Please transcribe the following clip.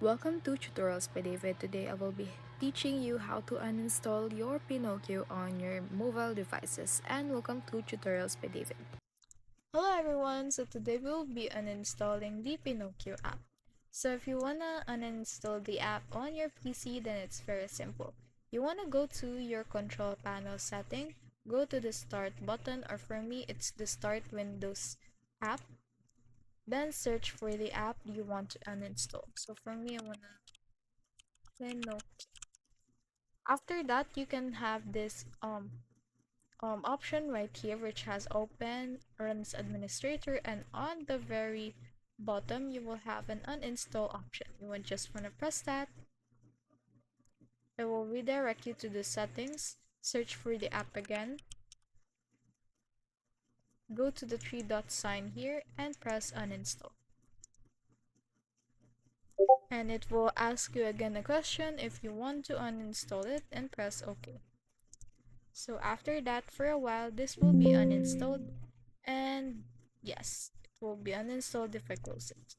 Welcome to Tutorials by David. Today I will be teaching you how to uninstall your Pinokio on your mobile devices. And welcome to Tutorials by David. Hello everyone, so today we'll be uninstalling the Pinokio app. So if you wanna uninstall the app on your PC, then it's very simple. You wanna go to your control panel setting, go to the start button, or for me it's the start Windows app. Then search for the app you want to uninstall. So for me I wanna Pinokio. After that, you can have this option right here which has open, runs administrator, and on the very bottom you will have an uninstall option. You will just want to press that. It will redirect you to the settings, search for the app again, go to the three dot sign here and press uninstall. And it will ask you again a question if you want to uninstall it, and press OK. So after that, for a while, this will be uninstalled, and yes, it will be uninstalled if I close it.